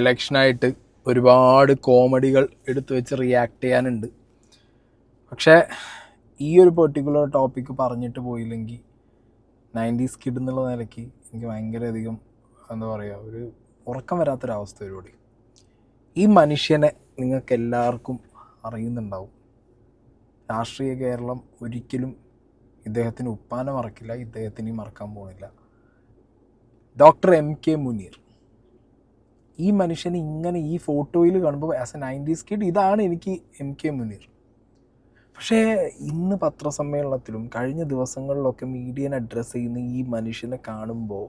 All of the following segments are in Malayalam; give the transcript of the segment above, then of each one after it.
ഇലക്ഷനായിട്ട് ഒരുപാട് കോമഡികൾ എടുത്തു വെച്ച് റിയാക്ട് ചെയ്യാനുണ്ട്. പക്ഷേ ഈ ഒരു പെർട്ടിക്കുലർ ടോപ്പിക്ക് പറഞ്ഞിട്ട് പോയില്ലെങ്കിൽ 90s കിഡ് എന്നുള്ള നിലയ്ക്ക് എനിക്ക് ഭയങ്കരധികം എന്താ പറയുക, ഒരു ഉറക്കം വരാത്തൊരവസ്ഥ ഒരുപാട്. ഈ മനുഷ്യനെ നിങ്ങൾക്ക് എല്ലാവർക്കും അറിയുന്നുണ്ടാവും. രാഷ്ട്രീയ കേരളം ഒരിക്കലും ഇദ്ദേഹത്തിന് ഉപ്പാനെ മറക്കില്ല, ഇദ്ദേഹത്തിന് മറക്കാൻ പോകുന്നില്ല. Doctor MK Muneer. ഈ മനുഷ്യനെ ഇങ്ങനെ ഈ ഫോട്ടോയിൽ കാണുമ്പോൾ ആസ് എ 90s കിഡ് ഇതാണ് എനിക്ക് MK മുനീർ. പക്ഷേ ഇന്ന് പത്രസമ്മേളനത്തിലും കഴിഞ്ഞ ദിവസങ്ങളിലൊക്കെ മീഡിയനെ അഡ്രസ്സ് ചെയ്യുന്ന ഈ മനുഷ്യനെ കാണുമ്പോൾ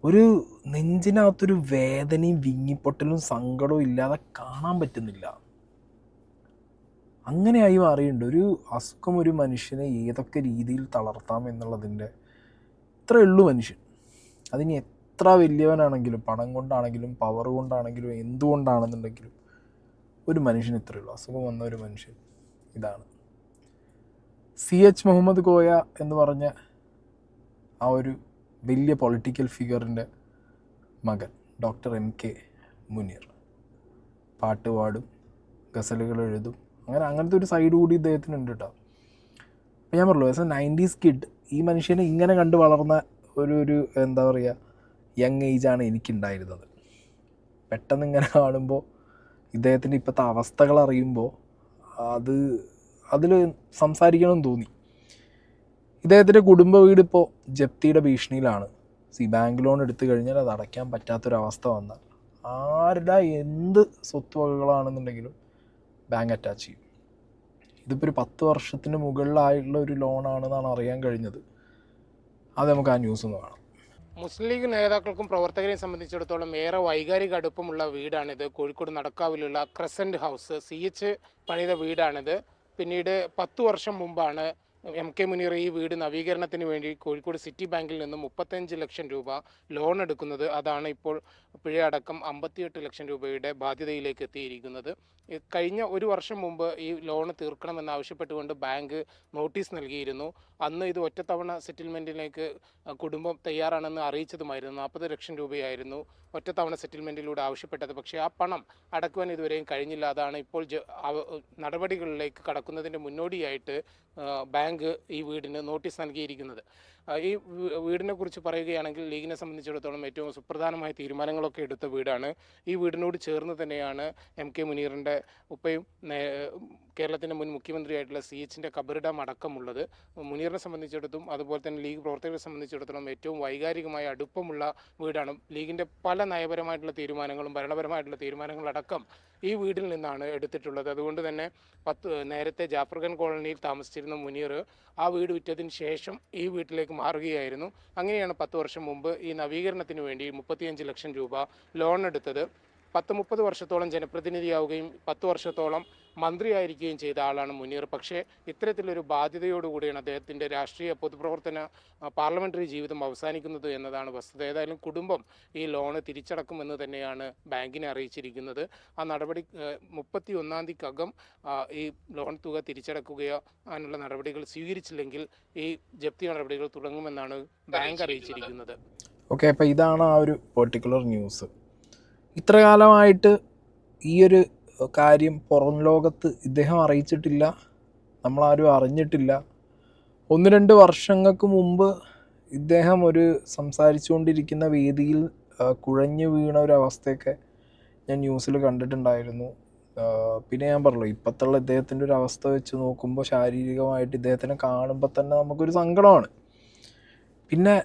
ഒരു നെഞ്ചിനകത്തൊരു വേദനയും വിങ്ങിപ്പൊട്ടലും സങ്കടവും ഇല്ലാതെ കാണാൻ പറ്റുന്നില്ല. അങ്ങനെയായി മാറിയിട്ടുണ്ട്. ഒരു അസുഖം ഒരു മനുഷ്യനെ ഏതൊക്കെ രീതിയിൽ തളർത്താം എന്നുള്ളതിൻ്റെ ഇത്രയേ ഉള്ളൂ മനുഷ്യൻ. അതിന് എത്ര വലിയവനാണെങ്കിലും, പണം കൊണ്ടാണെങ്കിലും പവർ കൊണ്ടാണെങ്കിലും എന്തുകൊണ്ടാണെന്നുണ്ടെങ്കിലും ഒരു മനുഷ്യന് ഇത്രയേ ഉള്ളൂ. അസുഖം വന്ന ഒരു മനുഷ്യൻ ഇതാണ്. CH മുഹമ്മദ് കോയ എന്ന് പറഞ്ഞ ആ ഒരു വലിയ പൊളിറ്റിക്കൽ ഫിഗറിൻ്റെ മകൻ ഡോക്ടർ MK മുനീർ പാട്ട് പാടും, ഗസലുകൾ എഴുതും, അങ്ങനത്തെ ഒരു സൈഡ് കൂടി ഇദ്ദേഹത്തിനുണ്ട് കേട്ടോ. അപ്പോൾ ഞാൻ പറഞ്ഞു, ആസ് എ 90s കിഡ് ഈ മനുഷ്യനെ ഇങ്ങനെ കണ്ട് വളർന്ന ഒരു എന്താ പറയുക, യങ് ഏജാണ് എനിക്കുണ്ടായിരുന്നത്. പെട്ടെന്ന് ഇങ്ങനെ കാണുമ്പോൾ ഇദ്ദേഹത്തിൻ്റെ ഇപ്പോഴത്തെ അവസ്ഥകൾ അറിയുമ്പോൾ അതിൽ സംസാരിക്കണമെന്ന് തോന്നി. ഇദ്ദേഹത്തിൻ്റെ കുടുംബ വീട് ഇപ്പോൾ ജപ്തിയുടെ ഭീഷണിയിലാണ്. ബാങ്ക് ലോൺ എടുത്തു കഴിഞ്ഞാൽ അത് അടയ്ക്കാൻ പറ്റാത്തൊരവസ്ഥ വന്നാൽ ആരുടെ എന്ത് സ്വത്തുവകകളാണെന്നുണ്ടെങ്കിലും ബാങ്ക് അറ്റാച്ച് ചെയ്യും. ഇതിപ്പോൾ ഒരു 10 വർഷത്തിന് മുകളിലായിട്ടുള്ള ഒരു ലോണാണെന്നാണ് അറിയാൻ കഴിഞ്ഞത്. അത് നമുക്ക് ആ ന്യൂസ് ഒന്ന് കാണാം. മുസ്ലിം ലീഗ് നേതാക്കൾക്കും പ്രവർത്തകരെയും സംബന്ധിച്ചിടത്തോളം ഏറെ വൈകാരിക അടുപ്പമുള്ള വീടാണിത്. കോഴിക്കോട് നടക്കാവിലുള്ള ക്രസൻറ്റ് ഹൗസ് CH പണിത വീടാണിത്. പിന്നീട് 10 വർഷം മുമ്പാണ് MK മുനീർ ഈ വീട് നവീകരണത്തിന് വേണ്ടി കോഴിക്കോട് സിറ്റി ബാങ്കിൽ നിന്നും 35 ലക്ഷം രൂപ ലോൺ എടുക്കുന്നത്. അതാണ് ഇപ്പോൾ പിഴയടക്കം 58 ലക്ഷം രൂപയുടെ ബാധ്യതയിലേക്ക് എത്തിയിരിക്കുന്നത്. കഴിഞ്ഞ ഒരു വർഷം മുമ്പ് ഈ ലോൺ തീർക്കണമെന്നാവശ്യപ്പെട്ടുകൊണ്ട് ബാങ്ക് നോട്ടീസ് നൽകിയിരുന്നു. അന്ന് ഇത് ഒറ്റത്തവണ സെറ്റിൽമെൻറ്റിലേക്ക് കുടുംബം തയ്യാറാണെന്ന് അറിയിച്ചതുമായിരുന്നു. 40 ലക്ഷം രൂപയായിരുന്നു ഒറ്റത്തവണ സെറ്റിൽമെൻറ്റിലൂടെ ആവശ്യപ്പെട്ടത്. പക്ഷേ ആ പണം അടക്കുവാൻ ഇതുവരെയും കഴിഞ്ഞില്ല. അതാണ് ഇപ്പോൾ നടപടികളിലേക്ക് കടക്കുന്നതിൻ്റെ മുന്നോടിയായിട്ട് ബാങ്ക് ഈ വീടിന് നോട്ടീസ് നൽകിയിരിക്കുന്നത്. ഈ വീടിനെ കുറിച്ച് പറയുകയാണെങ്കിൽ ലീഗിനെ സംബന്ധിച്ചിടത്തോളം ഏറ്റവും സുപ്രധാനമായ തീരുമാനങ്ങളൊക്കെ എടുത്ത വീടാണ്. ഈ വീടിനോട് ചേർന്ന് തന്നെയാണ് MK മുനീറിൻ്റെ ഉപ്പയും കേരളത്തിൻ്റെ മുൻ മുഖ്യമന്ത്രിയായിട്ടുള്ള CHൻ്റെ കബറിടം അടക്കമുള്ളത്. മുനീറിനെ സംബന്ധിച്ചിടത്തോളം അതുപോലെ തന്നെ ലീഗ് പ്രവർത്തകരെ സംബന്ധിച്ചിടത്തോളം ഏറ്റവും വൈകാരികമായ അടുപ്പമുള്ള വീടാണ്. ലീഗിൻ്റെ പല നയപരമായിട്ടുള്ള തീരുമാനങ്ങളും ഭരണപരമായിട്ടുള്ള തീരുമാനങ്ങളടക്കം ഈ വീടിൽ നിന്നാണ് എടുത്തിട്ടുള്ളത്. അതുകൊണ്ട് തന്നെ നേരത്തെ ജാഫർഖാൻ കോളനിയിൽ താമസിച്ചിരുന്ന മുനീർ ആ വീട് വിറ്റതിന് ശേഷം ഈ വീട്ടിലേക്ക് മാറുകയായിരുന്നു. അങ്ങനെയാണ് 10 വർഷം മുമ്പ് ഈ നവീകരണത്തിന് വേണ്ടി 35 ലക്ഷം രൂപ ലോൺ എടുത്തത്. 10-30 വർഷത്തോളം ജനപ്രതിനിധിയാവുകയും 10 വർഷത്തോളം മന്ത്രിയായിരിക്കുകയും ചെയ്ത ആളാണ് മുനീർ. പക്ഷേ ഇത്തരത്തിലൊരു ബാധ്യതയോടുകൂടിയാണ് അദ്ദേഹത്തിൻ്റെ രാഷ്ട്രീയ പൊതുപ്രവർത്തന പാർലമെൻ്ററി ജീവിതം അവസാനിക്കുന്നത് എന്നതാണ് വസ്തുത. ഏതായാലും കുടുംബം ഈ ലോണ് തിരിച്ചടക്കുമെന്ന് തന്നെയാണ് ബാങ്കിനെ അറിയിച്ചിരിക്കുന്നത്. ആ നടപടി 31-ാം തീയതിക്കകം ഈ ലോൺ തുക തിരിച്ചടക്കുകയോ അതിനുള്ള നടപടികൾ സ്വീകരിച്ചില്ലെങ്കിൽ ഈ ജപ്തി നടപടികൾ തുടങ്ങുമെന്നാണ് ബാങ്ക് അറിയിച്ചിരിക്കുന്നത്. ഓക്കെ, അപ്പോൾ ഇതാണ് ആ ഒരു പെർട്ടിക്കുലർ ന്യൂസ്. ഇത്ര കാലമായിട്ട് ഈ ഒരു കാര്യം പുറം ലോകത്ത് ഇദ്ദേഹം അറിയിച്ചിട്ടില്ല, നമ്മളാരും അറിഞ്ഞിട്ടില്ല. 1-2 വർഷങ്ങൾക്ക് മുമ്പ് ഇദ്ദേഹം ഒരു സംസാരിച്ചുകൊണ്ടിരിക്കുന്ന വേദിയിൽ കുഴഞ്ഞു വീണ ഒരവസ്ഥയൊക്കെ ഞാൻ ന്യൂസിൽ കണ്ടിട്ടുണ്ടായിരുന്നു. പിന്നെ ഞാൻ പറഞ്ഞു, ഇപ്പോഴത്തുള്ള ഇദ്ദേഹത്തിൻ്റെ ഒരു അവസ്ഥ വെച്ച് നോക്കുമ്പോൾ ശാരീരികമായിട്ട് ഇദ്ദേഹത്തിനെ കാണുമ്പോൾ തന്നെ നമുക്കൊരു സങ്കടമാണ്. പിന്നെ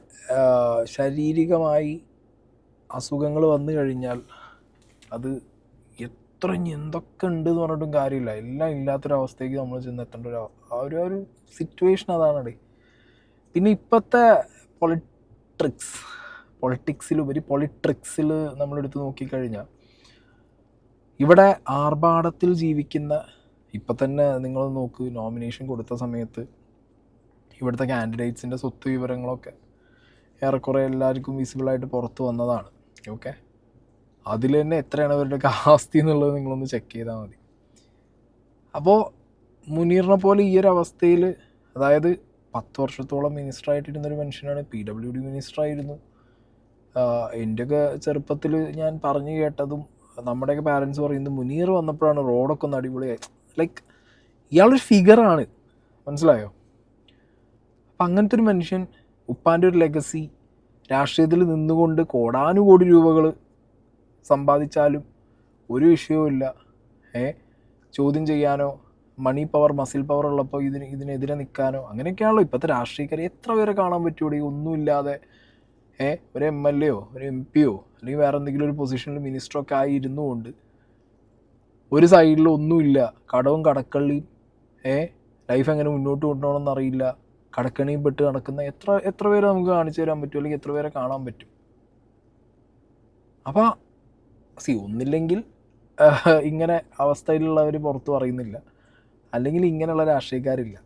ശാരീരികമായി അസുഖങ്ങൾ വന്നു കഴിഞ്ഞാൽ അത് എത്ര എന്തൊക്കെ ഉണ്ട് എന്ന് പറഞ്ഞിട്ടും കാര്യമില്ല, എല്ലാം ഇല്ലാത്തൊരവസ്ഥയ്ക്ക് നമ്മൾ ചെന്ന് എത്തേണ്ട ഒരു സിറ്റുവേഷൻ അതാണേ. പിന്നെ ഇപ്പോഴത്തെ പൊളിറ്റിക്സിൽ നമ്മളെടുത്ത് നോക്കിക്കഴിഞ്ഞാൽ ഇവിടെ ആർഭാടത്തിൽ ജീവിക്കുന്ന, ഇപ്പം തന്നെ നിങ്ങൾ നോക്ക്, നോമിനേഷൻ കൊടുത്ത സമയത്ത് ഇവിടുത്തെ കാൻഡിഡേറ്റ്സിൻ്റെ സ്വത്ത് വിവരങ്ങളൊക്കെ ഏറെക്കുറെ എല്ലാവർക്കും വിസിബിളായിട്ട് പുറത്ത് വന്നതാണ്. ഓക്കെ, അതിൽ തന്നെ എത്രയാണ് അവരുടെ ആസ്തി എന്നുള്ളത് നിങ്ങളൊന്ന് ചെക്ക് ചെയ്താൽ മതി. അപ്പോൾ മുനീറിനെ പോലെ ഈ ഒരു അവസ്ഥയിൽ, അതായത് 10 വർഷത്തോളം മിനിസ്റ്ററായിട്ടിരുന്നൊരു മനുഷ്യനാണ്, PWD മിനിസ്റ്ററായിരുന്നു, എൻ്റെയൊക്കെ ചെറുപ്പത്തിൽ ഞാൻ പറഞ്ഞു കേട്ടതും നമ്മുടെയൊക്കെ പാരൻസ് പറയുന്നത് മുനീർ വന്നപ്പോഴാണ് റോഡൊക്കെ ഒന്ന് അടിപൊളിയായി. ലൈക്ക് ഇയാളൊരു ഫിഗറാണ്, മനസ്സിലായോ? അപ്പം അങ്ങനത്തെ ഒരു മനുഷ്യൻ, ഉപ്പാൻ്റെ ഒരു ലെഗസി, രാഷ്ട്രീയത്തിൽ നിന്നുകൊണ്ട് കോടാനുകോടി രൂപകൾ സമ്പാദിച്ചാലും ഒരു വിഷയവുമില്ല. ചോദ്യം ചെയ്യാനോ മണി പവർ മസിൽ പവർ ഉള്ളപ്പോൾ ഇതിനെതിരെ നിൽക്കാനോ അങ്ങനെയൊക്കെയാണല്ലോ ഇപ്പോഴത്തെ രാഷ്ട്രീയക്കാരെ. എത്ര പേരെ കാണാൻ പറ്റുമോ ഒന്നുമില്ലാതെ ഒരു MLA യോ ഒരു MP യോ അല്ലെങ്കിൽ വേറെ എന്തെങ്കിലും ഒരു പൊസിഷനിൽ മിനിസ്റ്ററൊക്കെ ആയി ഇരുന്നുകൊണ്ട് ഒരു സൈഡിൽ ഒന്നുമില്ല, കടവും കടക്കള്ളിയും, ലൈഫ് എങ്ങനെ മുന്നോട്ട് കൊണ്ടുപോകണമെന്ന് അറിയില്ല, കടക്കണിയും പെട്ട് നടക്കുന്ന എത്ര പേരെ നമുക്ക് കാണിച്ചു തരാൻ പറ്റും, അല്ലെങ്കിൽ എത്ര പേരെ കാണാൻ പറ്റും? അപ്പോൾ ഒന്നില്ലെങ്കിൽ ഇങ്ങനെ അവസ്ഥയിലുള്ളവർ പുറത്ത് പറയുന്നില്ല, അല്ലെങ്കിൽ ഇങ്ങനെയുള്ള രാഷ്ട്രീയക്കാരില്ല.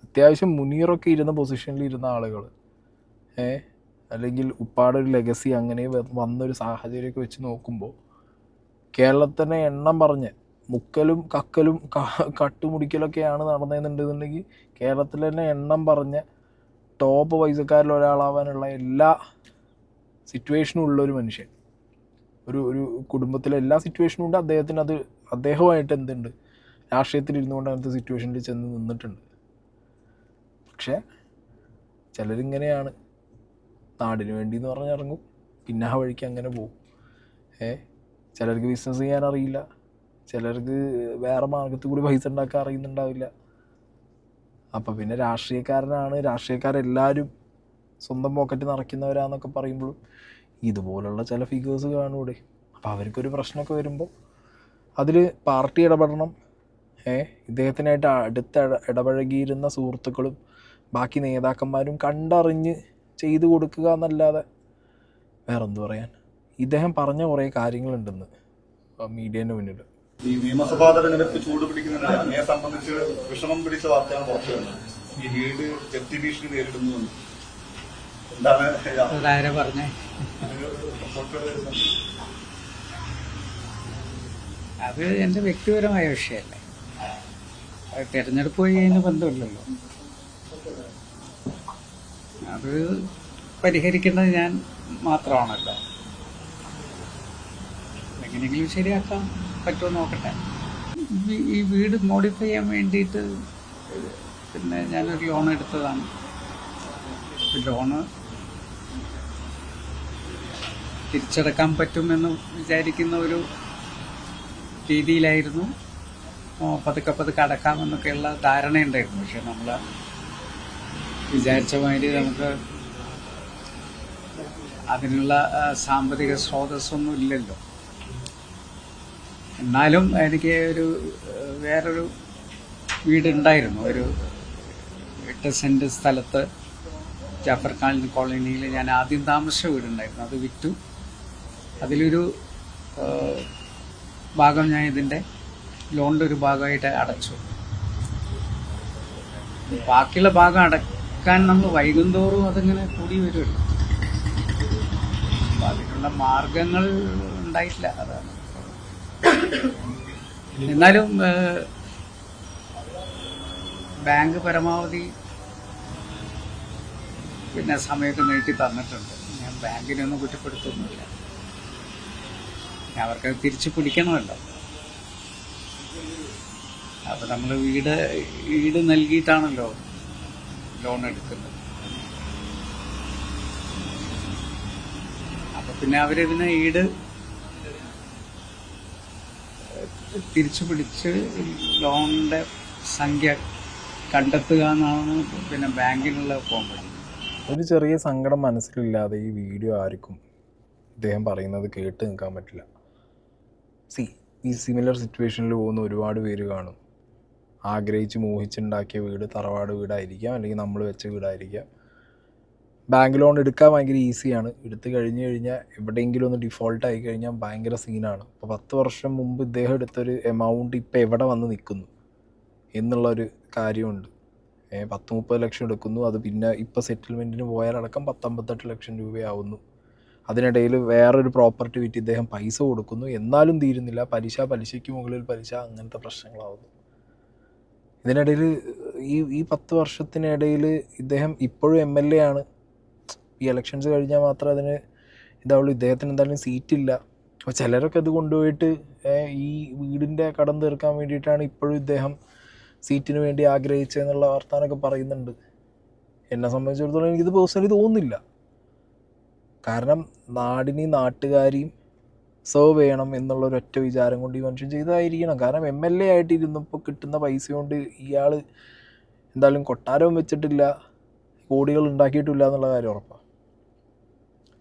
അത്യാവശ്യം മുനീറൊക്കെ ഇരുന്ന പൊസിഷനിൽ ഇരുന്ന ആളുകൾ, അല്ലെങ്കിൽ ഉപ്പാടെ ഒരു ലെഗസി അങ്ങനെ വന്നൊരു സാഹചര്യമൊക്കെ വെച്ച് നോക്കുമ്പോൾ കേരളത്തിനെ എണ്ണം പറഞ്ഞ് മുക്കലും കക്കലും കട്ടുമുടിക്കലൊക്കെയാണ് നടന്നതെന്നുണ്ടെന്നുണ്ടെങ്കിൽ കേരളത്തിൽ തന്നെ എണ്ണം പറഞ്ഞ ടോപ്പ് പൈസക്കാരിൽ ഒരാളാവാനുള്ള എല്ലാ സിറ്റുവേഷനും ഉള്ളൊരു മനുഷ്യൻ, ഒരു കുടുംബത്തിലെ എല്ലാ സിറ്റുവേഷനും ഉണ്ട്. അദ്ദേഹമായിട്ട് എന്തുണ്ട്, രാഷ്ട്രീയത്തിൽ ഇരുന്നുകൊണ്ട് അങ്ങനത്തെ സിറ്റുവേഷനിൽ ചെന്ന് നിന്നിട്ടുണ്ട്. പക്ഷേ ചിലരിങ്ങനെയാണ്, നാടിന് വേണ്ടി എന്ന് പറഞ്ഞിറങ്ങും, പിന്നെ ആ വഴിക്ക് അങ്ങനെ പോകും. ചിലർക്ക് ബിസിനസ് ചെയ്യാൻ അറിയില്ല, ചിലർക്ക് വേറെ മാർഗത്തിൽ കൂടി പൈസ ഉണ്ടാക്കാൻ അറിയുന്നുണ്ടാവില്ല. അപ്പം പിന്നെ രാഷ്ട്രീയക്കാരെല്ലാവരും സ്വന്തം പോക്കറ്റ് നിറയ്ക്കുന്നവരാന്നൊക്കെ പറയുമ്പോഴും ഇതുപോലുള്ള ചില ഫിഗേഴ്സ് കാണൂടെ. അപ്പോൾ അവർക്കൊരു പ്രശ്നമൊക്കെ വരുമ്പോൾ അതിൽ പാർട്ടി ഇടപെടണം. ഇദ്ദേഹത്തിനായിട്ട് അടുത്ത് ഇടപഴകിയിരുന്ന സുഹൃത്തുക്കളും ബാക്കി നേതാക്കന്മാരും കണ്ടറിഞ്ഞ് ചെയ്തു കൊടുക്കുക എന്നല്ലാതെ വേറെന്തു പറയാൻ. ഇദ്ദേഹം പറഞ്ഞ കുറേ കാര്യങ്ങളുണ്ടെന്ന് മീഡിയേൻ്റെ മുന്നിൽ. ഈ നിയമസഭാ തെരഞ്ഞെടുപ്പ് ചൂടുപിടിക്കുന്നതിന് അങ്ങയെ സംബന്ധിച്ച് വിഷമം പിടിച്ച വാർത്തയാണ് പുറത്തു വരുന്നത്. ഈ വീട് ജപ്തി ഭീഷണി നേരിടുന്നു. എന്താണ് പറഞ്ഞേ? അത് എൻ്റെ വ്യക്തിപരമായ വിഷയമല്ലേ, അത് തെരഞ്ഞെടുപ്പ് വഴി അതിന് ബന്ധമില്ലല്ലോ. അത് പരിഹരിക്കേണ്ടത് ഞാൻ മാത്രമാണല്ലോ. എങ്ങനെയെങ്കിലും ശരിയാക്കാൻ പറ്റുമോ നോക്കട്ടെ. ഈ വീട് മോഡിഫൈ ചെയ്യാൻ വേണ്ടിയിട്ട് പിന്നെ ഞാനൊരു ലോൺ എടുത്തതാണ്. ലോണ് തിരിച്ചടക്കാൻ പറ്റുമെന്ന് വിചാരിക്കുന്ന ഒരു രീതിയിലായിരുന്നു. പതുക്കെ അടക്കാമെന്നൊക്കെയുള്ള ധാരണയുണ്ടായിരുന്നു. പക്ഷെ നമ്മൾ വിചാരിച്ച മാതിരി നമുക്ക് അതിനുള്ള സാമ്പത്തിക സ്രോതസ്സൊന്നും ഇല്ലല്ലോ. എന്നാലും എനിക്ക് വേറൊരു വീടുണ്ടായിരുന്നു. ഒരു 8 സെന്റ് സ്ഥലത്ത് ജാഫർ കോളനിയിൽ ഞാൻ ആദ്യം താമസിച്ച വീടുണ്ടായിരുന്നു. അത് വിറ്റു. അതിലൊരു ഭാഗം ഞാൻ ഇതിൻ്റെ ലോണിൻ്റെ ഒരു ഭാഗമായിട്ട് അടച്ചു. ബാക്കിയുള്ള ഭാഗം അടക്കാൻ നമ്മൾ വൈകുന്തോറും അതിങ്ങനെ കൂടി വരുമല്ലോ. അപ്പം അതിനുള്ള മാർഗങ്ങൾ ഉണ്ടായിട്ടില്ല, അതാണ്. എന്നാലും ബാങ്ക് പരമാവധി പിന്നെ സമയത്ത് നീട്ടി തന്നിട്ടുണ്ട്. ഞാൻ ബാങ്കിനൊന്നും കുറ്റപ്പെടുത്തൊന്നുമില്ല. അവർക്ക് തിരിച്ചു പിടിക്കണമല്ലോ. അപ്പം നമ്മൾ വീട് നൽകിയിട്ടാണല്ലോ ലോൺ എടുക്കുന്നത്. അപ്പം പിന്നെ അവരിതിനെ തിരിച്ചു പിടിച്ച് ലോണിൻ്റെ സംഖ്യ കണ്ടെത്തുക എന്നാണ് പിന്നെ ബാങ്കിനുള്ള പോകുന്നത്. ഒരു ചെറിയ സങ്കടം മനസ്സിലില്ലാതെ ഈ വീഡിയോ ആർക്കും ഇദ്ദേഹം പറയുന്നത് കേട്ട് നിൽക്കാൻ പറ്റില്ല. ഈ സിമിലർ സിറ്റുവേഷനിൽ പോകുന്ന ഒരുപാട് പേര് കാണും. ആഗ്രഹിച്ച് മോഹിച്ചുണ്ടാക്കിയ വീട് തറവാട് വീടായിരിക്കാം, അല്ലെങ്കിൽ നമ്മൾ വെച്ച വീടായിരിക്കാം. ബാങ്ക് ലോൺ എടുക്കാൻ ഭയങ്കര ഈസിയാണ്. എടുത്തു കഴിഞ്ഞ് കഴിഞ്ഞാൽ എവിടെയെങ്കിലും ഒന്ന് ഡിഫോൾട്ട് ആയി കഴിഞ്ഞാൽ ഭയങ്കര സീനാണ്. ഇപ്പോൾ 10 വർഷം മുമ്പ് ഇദ്ദേഹം എടുത്തൊരു എമൗണ്ട് ഇപ്പോൾ എവിടെ വന്ന് നിൽക്കുന്നു എന്നുള്ളൊരു കാര്യമുണ്ട്. 10-30 ലക്ഷം എടുക്കുന്നു, അത് പിന്നെ ഇപ്പോൾ സെറ്റിൽമെൻറ്റിന് പോയാലടക്കം 10-58 ലക്ഷം രൂപയാവുന്നു. അതിനിടയിൽ വേറൊരു പ്രോപ്പർട്ടി വിറ്റ് ഇദ്ദേഹം പൈസ കൊടുക്കുന്നു, എന്നാലും തീരുന്നില്ല. പലിശയ്ക്ക് മുകളിൽ പലിശ, അങ്ങനത്തെ പ്രശ്നങ്ങളാവുന്നു. ഇതിനിടയിൽ ഈ 10 വർഷത്തിനിടയിൽ ഇദ്ദേഹം ഇപ്പോഴും MLA ആണ്. ഈ ഇലക്ഷൻസ് കഴിഞ്ഞാൽ മാത്രം അതിന് ഇതാവുള്ളൂ, ഇദ്ദേഹത്തിന് എന്തായാലും സീറ്റില്ല. അപ്പോൾ ചിലരൊക്കെ ഇത് കൊണ്ടുപോയിട്ട് ഈ വീടിൻ്റെ കടം തീർക്കാൻ വേണ്ടിയിട്ടാണ് ഇപ്പോഴും ഇദ്ദേഹം സീറ്റിന് വേണ്ടി ആഗ്രഹിച്ചതെന്നുള്ള വർത്താനമൊക്കെ പറയുന്നുണ്ട്. എന്നെ സംബന്ധിച്ചിടത്തോളം എനിക്കിത് പേഴ്സണലി തോന്നുന്നില്ല. കാരണം നാടിനെയും നാട്ടുകാരെയും സെർവ് ചെയ്യണം എന്നുള്ളൊരൊറ്റ വിചാരം കൊണ്ട് ഈ മനുഷ്യൻ ചെയ്തതായിരിക്കണം. കാരണം MLA ആയിട്ട് ഇരുന്നപ്പോൾ കിട്ടുന്ന പൈസ കൊണ്ട് ഇയാൾ എന്തായാലും കൊട്ടാരവും വെച്ചിട്ടില്ല, കോടികൾ ഉണ്ടാക്കിയിട്ടില്ല എന്നുള്ള കാര്യം ഉറപ്പാണ്.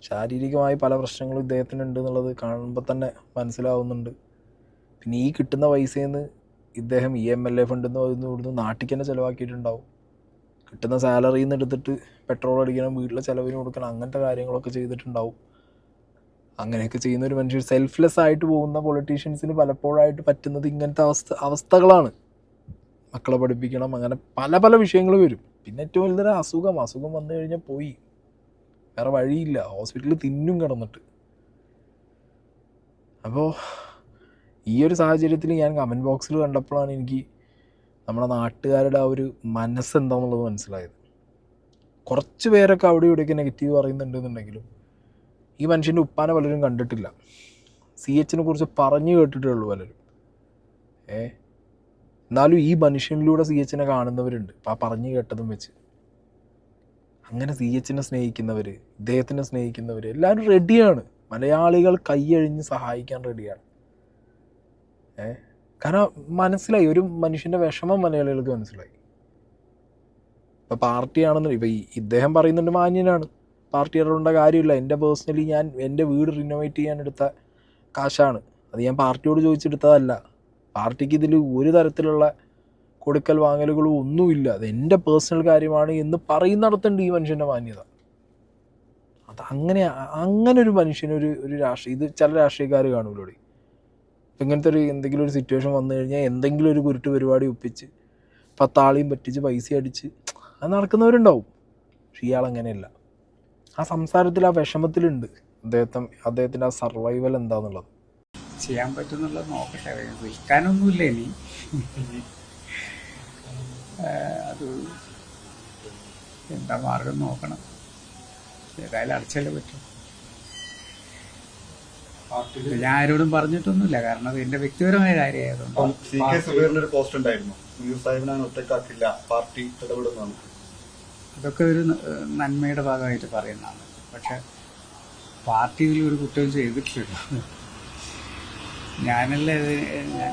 ശാരീരികമായി പല പ്രശ്നങ്ങളും ഇദ്ദേഹത്തിനുണ്ട് എന്നുള്ളത് കാണുമ്പോൾ തന്നെ മനസ്സിലാവുന്നുണ്ട്. പിന്നെ ഈ കിട്ടുന്ന പൈസയിൽ നിന്ന് ഇദ്ദേഹം ഈ MLA ഫണ്ടിൽ നിന്ന് ഇവിടുന്ന് നാട്ടിൽ തന്നെ ചിലവാക്കിയിട്ടുണ്ടാവും. കിട്ടുന്ന സാലറിയിൽ നിന്ന് എടുത്തിട്ട് പെട്രോൾ അടിക്കണം, വീട്ടിലെ ചിലവിന് കൊടുക്കണം, അങ്ങനത്തെ കാര്യങ്ങളൊക്കെ ചെയ്തിട്ടുണ്ടാവും. അങ്ങനെയൊക്കെ ചെയ്യുന്ന ഒരു മനുഷ്യർ, സെൽഫ്ലെസ് ആയിട്ട് പോകുന്ന പൊളിറ്റീഷ്യൻസിന് പലപ്പോഴായിട്ട് പറ്റുന്നത് ഇങ്ങനത്തെ അവസ്ഥകളാണ്. മക്കളെ പഠിപ്പിക്കണം, അങ്ങനെ പല പല വിഷയങ്ങൾ വരും. പിന്നെ ഏറ്റവും വലുതൊരു അസുഖം വന്നു കഴിഞ്ഞാൽ പോയി, വേറെ വഴിയില്ല, ഹോസ്പിറ്റലിൽ തിന്നും കിടന്നിട്ട്. അപ്പോൾ ഈ ഒരു സാഹചര്യത്തിൽ ഞാൻ കമൻറ്റ് ബോക്സിൽ കണ്ടപ്പോഴാണ് എനിക്ക് നമ്മുടെ നാട്ടുകാരുടെ ആ ഒരു മനസ്സെന്താണെന്നുള്ളത് മനസ്സിലായത്. കുറച്ച് പേരൊക്കെ അവിടെ ഇവിടെയൊക്കെ നെഗറ്റീവ് പറയുന്നുണ്ടെന്നുണ്ടെങ്കിലും ഈ മനുഷ്യൻ്റെ ഉപ്പാനെ പലരും കണ്ടിട്ടില്ല. CHനെ കുറിച്ച് പറഞ്ഞു കേട്ടിട്ടേ ഉള്ളൂ പലരും. എന്നാലും ഈ മനുഷ്യനിലൂടെ CHനെ കാണുന്നവരുണ്ട്. അപ്പം ആ പറഞ്ഞു കേട്ടതും വെച്ച് അങ്ങനെ CHനെ സ്നേഹിക്കുന്നവർ, ഇദ്ദേഹത്തിനെ സ്നേഹിക്കുന്നവർ എല്ലാവരും റെഡിയാണ്. മലയാളികൾ കൈയഴിഞ്ഞ് സഹായിക്കാൻ റെഡിയാണ്. കാരണം മനസ്സിലായി, ഒരു മനുഷ്യൻ്റെ വിഷമം മലയാളികൾക്ക് മനസ്സിലായി. ഇപ്പം പാർട്ടിയാണെന്ന് ഇപ്പം ഇദ്ദേഹം പറയുന്നുണ്ട് മാന്യനാണ്, പാർട്ടി ഇടപെടേണ്ട കാര്യമില്ല, എൻ്റെ പേഴ്സണലി ഞാൻ എൻ്റെ വീട് റിനോവേറ്റ് ചെയ്യാൻ എടുത്ത കാശാണ്, അത് ഞാൻ പാർട്ടിയോട് ചോദിച്ചെടുത്തതല്ല, പാർട്ടിക്ക് ഇതിൽ ഒരു തരത്തിലുള്ള കൊടുക്കൽ വാങ്ങലുകളും ഒന്നുമില്ല, അത് എൻ്റെ പേഴ്സണൽ കാര്യമാണ് എന്ന് പറയുന്നിടത്തുണ്ട് ഈ മനുഷ്യൻ്റെ മാന്യത. അത് അങ്ങനെ ഒരു മനുഷ്യനൊരു രാഷ്ട്രീയ, ഇത് ചില രാഷ്ട്രീയക്കാർ കാണൂലോടി. ഇപ്പം ഇങ്ങനത്തെ എന്തെങ്കിലും ഒരു സിറ്റുവേഷൻ വന്നു കഴിഞ്ഞാൽ എന്തെങ്കിലും ഒരു കുരുട്ട് പരിപാടി ഒപ്പിച്ച് 10 ആളെയും പറ്റിച്ച് പൈസ അടിച്ച് അത് നടക്കുന്നവരുണ്ടാവും. പക്ഷെ ഇയാളങ്ങനെയല്ല. ആ സംസാരത്തിൽ ആ വിഷമത്തിലുണ്ട് അദ്ദേഹത്തിൻ്റെ ആ സർവൈവൽ എന്താന്നുള്ളത്. ചെയ്യാൻ പറ്റുന്നുള്ളത് നോക്കട്ടെ, വിൽക്കാനൊന്നുമില്ല ഇനി. അത് എന്താ മാർഗം നോക്കണം, ഏതായാലും അടച്ചല്ലേ പറ്റും. ഞാൻ ആരോടും പറഞ്ഞിട്ടൊന്നുമില്ല, കാരണം അത് എന്റെ വ്യക്തിപരമായ കാര്യമായതുകൊണ്ട്. CK സുബൈറിന്റെ ഒരു പോസ്റ്റ് ഉണ്ടായിരുന്നു, സാഹിബിനെ ഒറ്റക്കാക്കില്ല, പാർട്ടി ഇടപെടുന്നതാണ്. അതൊക്കെ ഒരു നന്മയുടെ ഭാഗമായിട്ട് പറയുന്നതാണ്. പക്ഷെ പാർട്ടി ഇതിലൊരു കുറ്റവും ചെയ്തിട്ടില്ല. ഞാൻ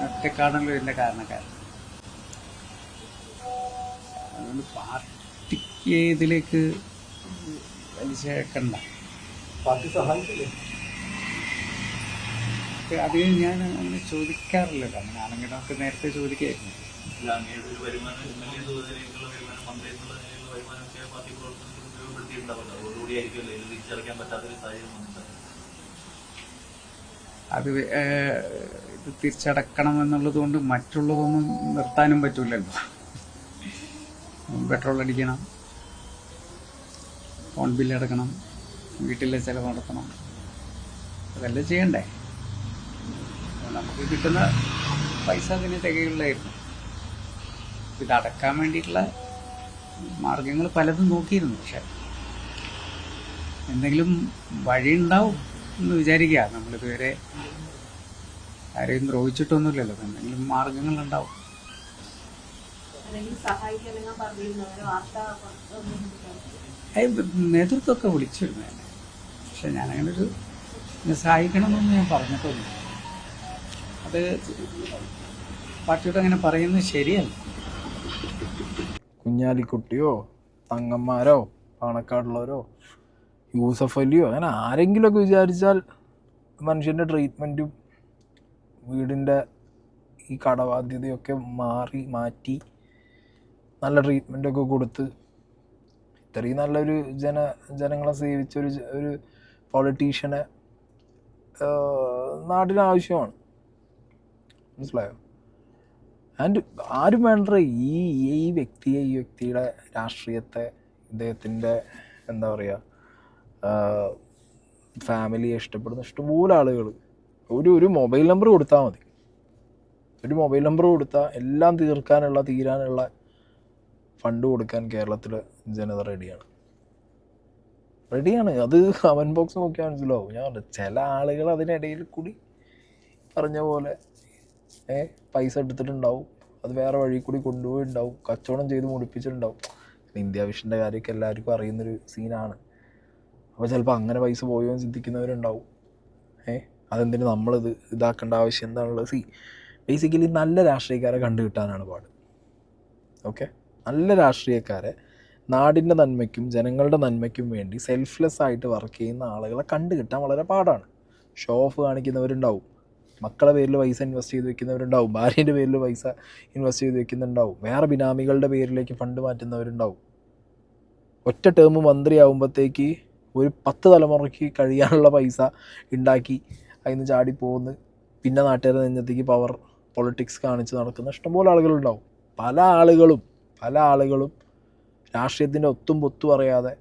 ഒറ്റക്കാണല്ലോ ഇതിന്റെ കാരണക്കാരൻ. അതുകൊണ്ട് പാർട്ടിക്ക് ഇതിലേക്ക് വലിച്ചേക്കണ്ട. പാർട്ടി സഹായിക്കില്ലേ? അത് ഞാൻ അങ്ങനെ ചോദിക്കാറില്ലല്ലോ. അങ്ങനെ ആണെങ്കിൽ നമുക്ക് നേരത്തെ ചോദിക്കായിരുന്നു. അത് ഇത് തിരിച്ചടക്കണം എന്നുള്ളത് കൊണ്ട് മറ്റുള്ളതൊന്നും നിർത്താനും പറ്റൂലല്ലോ. പെട്രോൾ അടിക്കണം, ഫോൺ ബില്ല് അടക്കണം, വീട്ടിലെ ചിലവ് നടത്തണം, അതെല്ലാം ചെയ്യണ്ടേ. നമുക്ക് കിട്ടുന്ന പൈസ അതിന് തികയുള്ളായിരുന്നു. ഇത് അടക്കാൻ വേണ്ടിയിട്ടുള്ള മാർഗങ്ങൾ പലതും നോക്കിയിരുന്നു. പക്ഷെ എന്തെങ്കിലും വഴിയുണ്ടാവും എന്ന് വിചാരിക്കുക. നമ്മളിതുവരെ ആരെയും ദ്രോഹിച്ചിട്ടൊന്നുമില്ലല്ലോ. എന്തെങ്കിലും മാർഗങ്ങളുണ്ടാവും. നേതൃത്വമൊക്കെ വിളിച്ചിരുന്നു എന്നെ. പക്ഷെ ഞാനങ്ങനൊരു സഹായിക്കണമെന്നൊന്നും ഞാൻ പറഞ്ഞിട്ടൊന്നുമില്ല. അത് പാർട്ടിയോട് അങ്ങനെ പറയുന്നത് ശരിയല്ല. കുഞ്ഞാലിക്കുട്ടിയോ തങ്ങന്മാരോ പാണക്കാടുള്ളവരോ യൂസഫ് അലിയോ അങ്ങനെ ആരെങ്കിലുമൊക്കെ വിചാരിച്ചാൽ മനുഷ്യൻ്റെ ട്രീറ്റ്മെൻറ്റും വീടിൻ്റെ ഈ കടബാധ്യതയൊക്കെ മാറ്റി നല്ല ട്രീറ്റ്മെൻറ്റൊക്കെ കൊടുത്ത് ഇത്രയും നല്ലൊരു ജനങ്ങളെ സേവിച്ച ഒരു പൊളിറ്റീഷ്യനെ നാടിന് ആവശ്യമാണ്. മനസ്സിലായോ? ആൻഡ് ആരും വേണ്ട ഈ വ്യക്തിയുടെ രാഷ്ട്രീയത്തെ, ഇദ്ദേഹത്തിൻ്റെ എന്താ പറയുക ഫാമിലിയെ ഇഷ്ടപ്പെടുന്ന ഇഷ്ടംപോലെ ആളുകൾ ഒരു മൊബൈൽ നമ്പർ കൊടുത്താൽ മതി. ഒരു മൊബൈൽ നമ്പർ കൊടുത്താൽ എല്ലാം തീരാനുള്ള ഫണ്ട് കൊടുക്കാൻ കേരളത്തിലെ ജനത റെഡിയാണ്. റെഡിയാണ്. അത് കമൻറ്റ് ബോക്സ് നോക്കിയാൽ മനസ്സിലാവും. ഞാൻ പറഞ്ഞു ചില ആളുകൾ അതിനിടയിൽ കൂടി പറഞ്ഞ പോലെ പൈസ എടുത്തിട്ടുണ്ടാവും, അത് വേറെ വഴി കൂടി കൊണ്ടുപോയിട്ടുണ്ടാവും, കച്ചവടം ചെയ്ത് മുടിപ്പിച്ചിട്ടുണ്ടാവും. ഇന്ത്യ വിഷൻ്റെ കാര്യമൊക്കെ എല്ലാവർക്കും അറിയുന്നൊരു സീനാണ്. അപ്പോൾ ചിലപ്പോൾ അങ്ങനെ പൈസ പോയോ എന്ന് ചിന്തിക്കുന്നവരുണ്ടാവും. അതെന്തിന് നമ്മളിത് ഇതാക്കേണ്ട ആവശ്യം എന്താണുള്ളത്? ബേസിക്കലി നല്ല രാഷ്ട്രീയക്കാരെ കണ്ടു കിട്ടാനാണ് പാട്. ഓക്കെ, നല്ല രാഷ്ട്രീയക്കാരെ നാടിൻ്റെ നന്മയ്ക്കും ജനങ്ങളുടെ നന്മയ്ക്കും വേണ്ടി സെൽഫ്ലെസ് ആയിട്ട് വർക്ക് ചെയ്യുന്ന ആളുകളെ കണ്ടു കിട്ടാൻ വളരെ പാടാണ്. ഷോ ഓഫ് കാണിക്കുന്നവരുണ്ടാവും, മക്കളെ പേരിൽ പൈസ ഇൻവെസ്റ്റ് ചെയ്ത് വെക്കുന്നവരുണ്ടാവും, ഭാര്യൻ്റെ പേരിൽ പൈസ ഇൻവെസ്റ്റ് ചെയ്ത് വെക്കുന്നുണ്ടാവും, വേറെ ബിനാമികളുടെ പേരിലേക്ക് ഫണ്ട് മാറ്റുന്നവരുണ്ടാവും. ഒറ്റ ടേം മന്ത്രിയാവുമ്പോഴത്തേക്ക് ഒരു 10 തലമുറയ്ക്ക് കഴിയാനുള്ള പൈസ ഉണ്ടാക്കി അതിന് ചാടിപ്പോകുന്നു. പിന്നെ നാട്ടുകാരെ നെഞ്ഞത്തേക്ക് പവർ പൊളിറ്റിക്സ് കാണിച്ച് നടക്കുന്ന ഇഷ്ടംപോലെ ആളുകളുണ്ടാവും. പല ആളുകളും രാഷ്ട്രീയത്തിൻ്റെ ഒത്തും പൊത്തും അറിയാതെ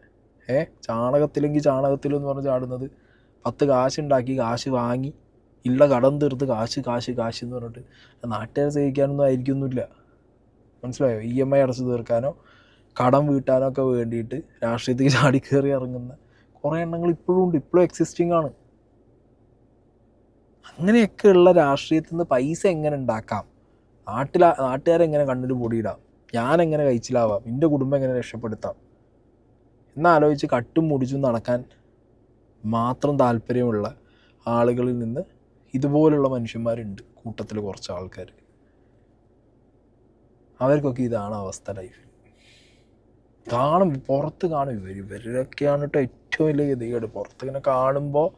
ചാണകത്തിലെങ്കിൽ ചാണകത്തിലും എന്ന് പറഞ്ഞ് ചാടുന്നത്. 10 കാശുണ്ടാക്കി കാശ് വാങ്ങി ഇല്ല കടം തീർത്ത് കാശ് എന്ന് പറഞ്ഞിട്ട് നാട്ടുകാരെ സേവിക്കാനൊന്നും ആയിരിക്കൊന്നുമില്ല. മനസ്സിലായോ? EMI അടച്ചു തീർക്കാനോ കടം വീട്ടാനോ ഒക്കെ വേണ്ടിയിട്ട് രാഷ്ട്രീയത്തിൽ ചാടിക്കയറി ഇറങ്ങുന്ന കുറേ എണ്ണങ്ങൾ ഇപ്പോഴും ഉണ്ട്, ഇപ്പോഴും എക്സിസ്റ്റിംഗ് ആണ്. അങ്ങനെയൊക്കെയുള്ള രാഷ്ട്രീയത്തിൽ നിന്ന് പൈസ എങ്ങനെ ഉണ്ടാക്കാം, നാട്ടുകാരെങ്ങനെ കണ്ണിൽ പൊടിയിടാം, ഞാനെങ്ങനെ കഴിച്ചിലാവാം, എൻ്റെ കുടുംബം എങ്ങനെ രക്ഷപ്പെടുത്താം എന്നാലോചിച്ച് കട്ടും മുടിച്ചും നടക്കാൻ മാത്രം താല്പര്യമുള്ള ആളുകളിൽ നിന്ന് ഇതുപോലുള്ള മനുഷ്യന്മാരുണ്ട് കൂട്ടത്തിൽ കുറച്ച് ആൾക്കാർ. അവർക്കൊക്കെ ഇതാണ് അവസ്ഥ ലൈഫിൽ. പുറത്ത് കാണും ഇവരൊക്കെയാണ് കേട്ടോ ഏറ്റവും വലിയ ഗതികേട്. പുറത്തിങ്ങനെ കാണുമ്പോൾ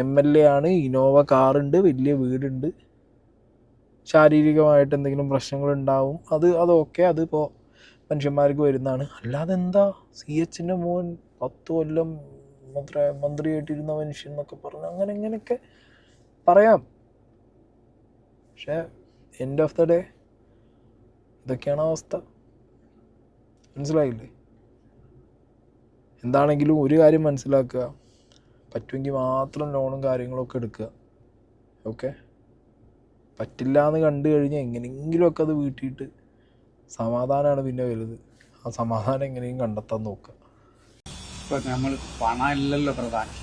MLA ആണ്, ഇനോവ കാറുണ്ട്, വലിയ വീടുണ്ട്, ശാരീരികമായിട്ട് എന്തെങ്കിലും പ്രശ്നങ്ങളുണ്ടാവും, അതൊക്കെ അതിപ്പോൾ മനുഷ്യന്മാർക്ക് വരുന്നതാണ്. അല്ലാതെ എന്താ CHൻ്റെ മോൻ 10 കൊല്ലം മന്ത്രിയായിട്ടിരുന്ന മനുഷ്യൻ എന്നൊക്കെ പറഞ്ഞ് ഇങ്ങനെയൊക്കെ പറയാം. പക്ഷേ എൻഡ് ഓഫ് ദ ഡേ ഇതൊക്കെയാണ് അവസ്ഥ. മനസ്സിലായില്ലേ? എന്താണെങ്കിലും ഒരു കാര്യം മനസ്സിലാക്കുക, പറ്റുമെങ്കിൽ മാത്രം ലോണും കാര്യങ്ങളൊക്കെ എടുക്കുക. ഓക്കെ, പറ്റില്ല എന്ന് കണ്ടു കഴിഞ്ഞാൽ എങ്ങനെയെങ്കിലുമൊക്കെ അത് വീട്ടിയിട്ട് സമാധാനമാണ് പിന്നെ വലുത്. ആ സമാധാനം എങ്ങനെയും കണ്ടെത്താൻ നോക്കുക. ഇപ്പം നമ്മൾ പണമല്ലല്ലോ പ്രധാനം,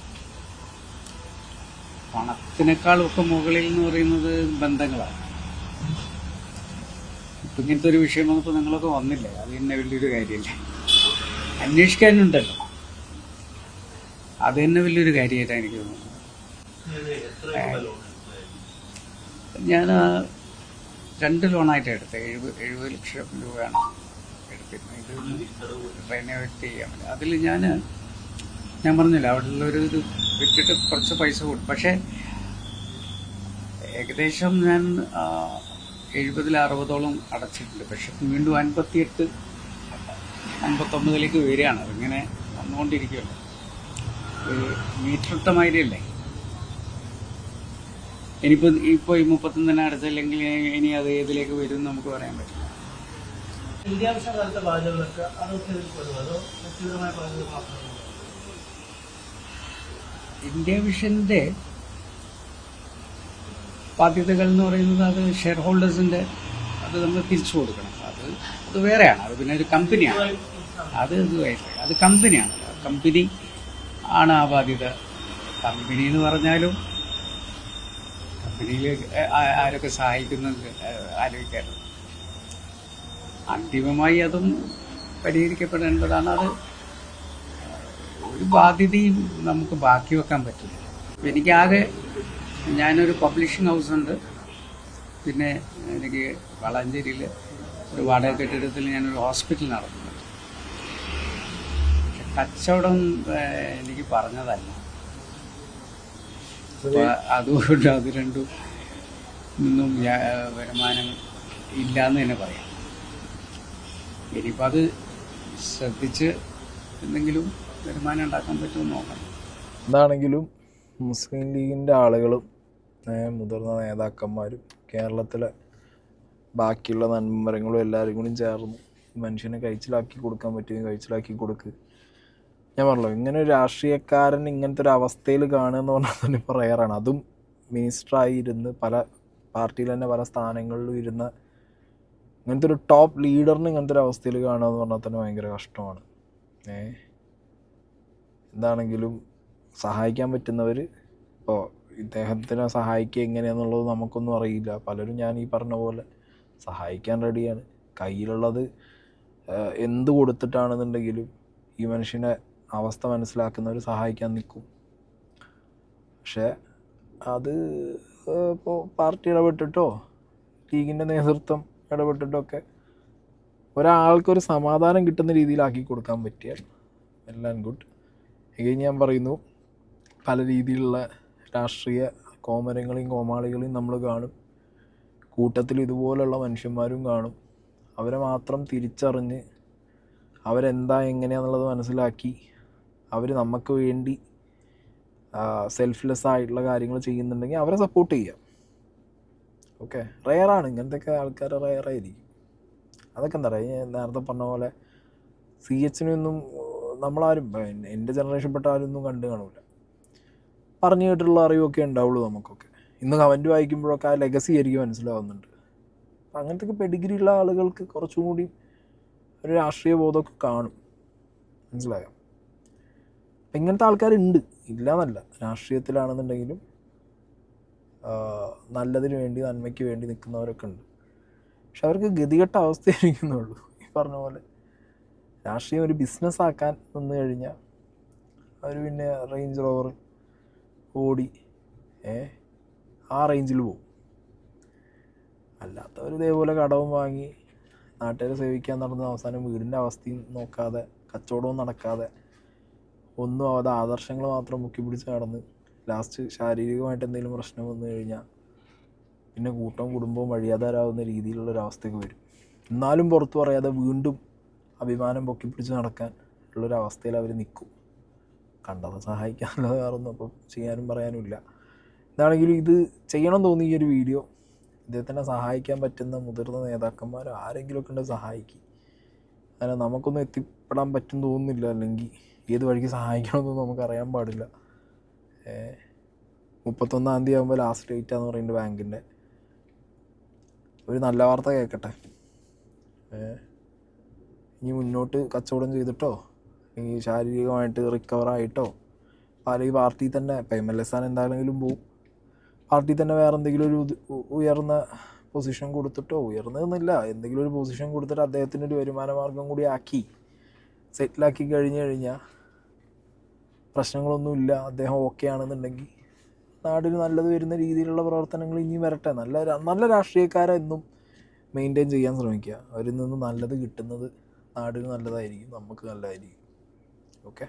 പണത്തിനേക്കാളൊക്കെ മുകളിൽ എന്ന് പറയുന്നത് ബന്ധങ്ങളാണ്. ഇപ്പം ഇങ്ങനത്തെ ഒരു വിഷയം വന്നപ്പോൾ നിങ്ങളൊക്കെ വന്നില്ലേ, അത് തന്നെ വലിയൊരു കാര്യമല്ലേ. അന്വേഷിക്കാനുണ്ടല്ലോ, അത് തന്നെ വലിയൊരു കാര്യമായിട്ടാണ് എനിക്ക് തോന്നുന്നത്. ഞാൻ 2 ലോണായിട്ട് എടുത്തത് 70 ലക്ഷം രൂപയാണ് എടുത്തിരുന്നത്. ഇത് റെനോവേറ്റ് ചെയ്യാൻ വേണ്ടി. അതിൽ ഞാൻ പറഞ്ഞില്ല, അവിടെയുള്ളൊരു ഇത് വിറ്റിട്ട് കുറച്ച് പൈസ കൊടുത്തു. പക്ഷേ ഏകദേശം ഞാൻ 70-60ഓളം അടച്ചിട്ടുണ്ട്. പക്ഷെ വീണ്ടും 58-59 വരികയാണ്. അതിങ്ങനെ വന്നുകൊണ്ടിരിക്കുകയല്ലോ. മീറ്റർ ഇട്ട മാതിരിയല്ലേ. ഇപ്പോൾ ഈ 31 അടച്ചില്ലെങ്കിൽ ഇനി അത് ഏതിലേക്ക് വരും നമുക്ക് പറയാൻ പറ്റില്ല. ഇന്ത്യ വിഷന്റെ ബാധ്യതകൾ എന്ന് പറയുന്നത് അത് ഷെയർ ഹോൾഡേഴ്സിന്റെ അത് നമ്മൾ തിരിച്ചു കൊടുക്കണം. അത് വേറെയാണ്. അത് പിന്നെ ഒരു കമ്പനിയാണ്. അത് കമ്പനിയാണ്. കമ്പനി ആണ് ആ ബാധ്യത. കമ്പനി എന്ന് പറഞ്ഞാലും കമ്പനിയിൽ ആരൊക്കെ സഹായിക്കുന്നത് ആലോചിക്കാറുണ്ട്. അന്തിമമായി അതും പരിഹരിക്കപ്പെടേണ്ടതാണ്. അത് ഒരു ബാധ്യതയും നമുക്ക് ബാക്കി വെക്കാൻ പറ്റില്ല. എനിക്കാകെ ഞാനൊരു പബ്ലിഷിംഗ് ഹൗസുണ്ട്, പിന്നെ എനിക്ക് വളാഞ്ചേരിയിൽ ഒരു വാടക കെട്ടിടത്തിൽ ഞാനൊരു ഹോസ്പിറ്റൽ നടത്തുന്നുണ്ട്. പക്ഷെ കച്ചവടം എനിക്ക് പറഞ്ഞതല്ല. അതുകൊണ്ട് അത് രണ്ടും നിന്നും വരുമാനം ഇല്ലയെന്ന് തന്നെ പറയാം. ഇനിയിപ്പോൾ അത് ശ്രദ്ധിച്ച് എന്തെങ്കിലും വരുമാനം ഉണ്ടാക്കാൻ പറ്റുമെന്ന് നോക്കണം. എന്താണെങ്കിലും മുസ്ലിം ലീഗിൻ്റെ ആളുകളും മുതിർന്ന നേതാക്കന്മാരും കേരളത്തിലെ ബാക്കിയുള്ള നന്മരങ്ങളും എല്ലാവരും കൂടി ചേർന്ന് മനുഷ്യനെ കഴിച്ചിലാക്കി കൊടുക്കാൻ പറ്റുമെങ്കിൽ കഴിച്ചിലാക്കി കൊടുക്കുക. ഞാൻ പറഞ്ഞല്ലോ, ഇങ്ങനെ ഒരു രാഷ്ട്രീയക്കാരൻ ഇങ്ങനത്തെ ഒരു അവസ്ഥയിൽ കാണുക എന്ന് പറഞ്ഞാൽ തന്നെ ഇപ്പോൾ റെയറാണ്. അതും മിനിസ്റ്ററായി ഇരുന്ന് പല പാർട്ടിയിൽ തന്നെ പല സ്ഥാനങ്ങളിലും ഇരുന്ന ഇങ്ങനത്തെ ഒരു ടോപ്പ് ലീഡറിന് ഇങ്ങനത്തെ ഒരു അവസ്ഥയിൽ കാണുക എന്ന് പറഞ്ഞാൽ തന്നെ ഭയങ്കര കഷ്ടമാണ്. എന്താണെങ്കിലും സഹായിക്കാൻ പറ്റുന്നവർ, ഇപ്പോൾ ഇദ്ദേഹത്തിനെ സഹായിക്കുക എങ്ങനെയാണെന്നുള്ളത് നമുക്കൊന്നും അറിയില്ല. പലരും ഞാൻ ഈ പറഞ്ഞ പോലെ സഹായിക്കാൻ റെഡിയാണ്. കയ്യിലുള്ളത് എന്ത് കൊടുത്തിട്ടാണെന്നുണ്ടെങ്കിലും ഈ മനുഷ്യനെ അവസ്ഥ മനസ്സിലാക്കുന്നവർ സഹായിക്കാൻ നിൽക്കും. പക്ഷേ അത് ഇപ്പോൾ പാർട്ടി ഇടപെട്ടിട്ടോ ലീഗിൻ്റെ നേതൃത്വം ഇടപെട്ടിട്ടൊക്കെ ഒരാൾക്കൊരു സമാധാനം കിട്ടുന്ന രീതിയിലാക്കി കൊടുക്കാൻ പറ്റിയാൽ എല്ലാം ഗുഡ്. എങ്കിലും ഞാൻ പറയുന്നു, പല രീതിയിലുള്ള രാഷ്ട്രീയ കോമരങ്ങളെയും കോമാളികളെയും നമ്മൾ കാണും. കൂട്ടത്തിൽ ഇതുപോലുള്ള മനുഷ്യന്മാരും കാണും. അവരെ മാത്രം തിരിച്ചറിഞ്ഞ് അവരെന്താ എങ്ങനെയാണെന്നുള്ളത് മനസ്സിലാക്കി അവർ നമുക്ക് വേണ്ടി സെൽഫ്ലെസ് ആയിട്ടുള്ള കാര്യങ്ങൾ ചെയ്യുന്നുണ്ടെങ്കിൽ അവരെ സപ്പോർട്ട് ചെയ്യാം. ഓക്കെ, റെയറാണ് ഇങ്ങനത്തെയൊക്കെ ആൾക്കാർ, റെയറായിരിക്കും. അതൊക്കെ എന്താ പറയുക, ഞാൻ നേരത്തെ പറഞ്ഞ പോലെ CHനൊന്നും നമ്മളാരും, എൻ്റെ ജനറേഷൻപ്പെട്ട ആരൊന്നും കണ്ടു കാണില്ല. പറഞ്ഞു കേട്ടിട്ടുള്ള അറിവൊക്കെ ഉണ്ടാവുള്ളൂ നമുക്കൊക്കെ. ഇന്ന് കമൻറ്റ് വായിക്കുമ്പോഴൊക്കെ ആ ലെഗസി ആയിരിക്കും മനസ്സിലാവുന്നുണ്ട്. അപ്പം അങ്ങനത്തെ പെഡിഗ്രി ഉള്ള ആളുകൾക്ക് കുറച്ചും കൂടി ഒരു രാഷ്ട്രീയ ബോധമൊക്കെ കാണും. മനസ്സിലായോ? അപ്പം ഇങ്ങനത്തെ ആൾക്കാരുണ്ട്, ഇല്ലയെന്നല്ല. രാഷ്ട്രീയത്തിലാണെന്നുണ്ടെങ്കിലും നല്ലതിന് വേണ്ടി, നന്മയ്ക്ക് വേണ്ടി നിൽക്കുന്നവരൊക്കെ ഉണ്ട്. പക്ഷെ അവർക്ക് ഗതികെട്ട അവസ്ഥയായിരിക്കുന്നുള്ളൂ. ഈ പറഞ്ഞ പോലെ രാഷ്ട്രീയം ഒരു ബിസിനസ്സാക്കാൻ നിന്ന് കഴിഞ്ഞാൽ അവർ പിന്നെ റേഞ്ച് റോവർ ഓടി ആ റേഞ്ചിൽ പോകും. അല്ലാത്തവർ ഇതേപോലെ കടവും വാങ്ങി നാട്ടുകാരെ സേവിക്കാൻ നടന്ന അവസാനം വീടിൻ്റെ അവസ്ഥയും നോക്കാതെ, കച്ചവടവും നടക്കാതെ, ഒന്നും ആവാതെ ആദർശങ്ങൾ മാത്രം മുക്കി പിടിച്ച് നടന്ന് ലാസ്റ്റ് ശാരീരികമായിട്ട് എന്തെങ്കിലും പ്രശ്നം വന്നു കഴിഞ്ഞാൽ പിന്നെ കൂട്ടവും കുടുംബവും വഴിയാധാരാവുന്ന രീതിയിലുള്ളൊരവസ്ഥയൊക്കെ വരും. എന്നാലും പുറത്തു പറയാതെ വീണ്ടും അഭിമാനം പൊക്കി പിടിച്ച് നടക്കാൻ ഉള്ളൊരവസ്ഥയിൽ അവർ നിൽക്കും. കണ്ടത് സഹായിക്കാനുള്ളത് വേറൊന്നും അപ്പം ചെയ്യാനും പറയാനും ഇല്ല. എന്താണെങ്കിലും ഇത് ചെയ്യണം തോന്നി ഈ ഒരു വീഡിയോ. ഇദ്ദേഹത്തിനെ സഹായിക്കാൻ പറ്റുന്ന മുതിർന്ന നേതാക്കന്മാർ ആരെങ്കിലുമൊക്കെ ഉണ്ട് സഹായിക്കും. അങ്ങനെ നമുക്കൊന്നും എത്തിപ്പെടാൻ പറ്റും തോന്നുന്നില്ല. അല്ലെങ്കിൽ ഏത് വഴിക്ക് സഹായിക്കണമെന്നൊന്നും നമുക്കറിയാൻ പാടില്ല. 31-ാം തീയതി ആകുമ്പോൾ ലാസ്റ്റ് ഡേറ്റാന്ന് പറയുന്നത് ബാങ്കിൻ്റെ. ഒരു നല്ല വാർത്ത കേൾക്കട്ടെ. ഇനി മുന്നോട്ട് കച്ചവടം ചെയ്തിട്ടോ അല്ലെങ്കിൽ ശാരീരികമായിട്ട് റിക്കവറായിട്ടോ അല്ലെങ്കിൽ പാർട്ടി തന്നെ, ഇപ്പം MLA സ്ഥാനം എന്താണെങ്കിലും പോവും, പാർട്ടി തന്നെ വേറെ എന്തെങ്കിലും ഒരു ഉയർന്ന പൊസിഷൻ കൊടുത്തിട്ടോ, ഉയർന്നതെന്നില്ല, എന്തെങ്കിലും ഒരു പൊസിഷൻ കൊടുത്തിട്ട് അദ്ദേഹത്തിനൊരു വരുമാന മാർഗം കൂടി ആക്കി സെറ്റിലാക്കി കഴിഞ്ഞാൽ പ്രശ്നങ്ങളൊന്നുമില്ല, അദ്ദേഹം ഓക്കെ ആണെന്നുണ്ടെങ്കിൽ നാടിന് നല്ലത് വരുന്ന രീതിയിലുള്ള പ്രവർത്തനങ്ങൾ ഇനിയും വരട്ടെ. നല്ല രാഷ്ട്രീയക്കാരെ എന്നും മെയിൻറ്റെയിൻ ചെയ്യാൻ ശ്രമിക്കുക. അവരിൽ നിന്ന് നല്ലത് കിട്ടുന്നത് നാടിന് നല്ലതായിരിക്കും, നമുക്ക് നല്ലതായിരിക്കും. ഓക്കെ.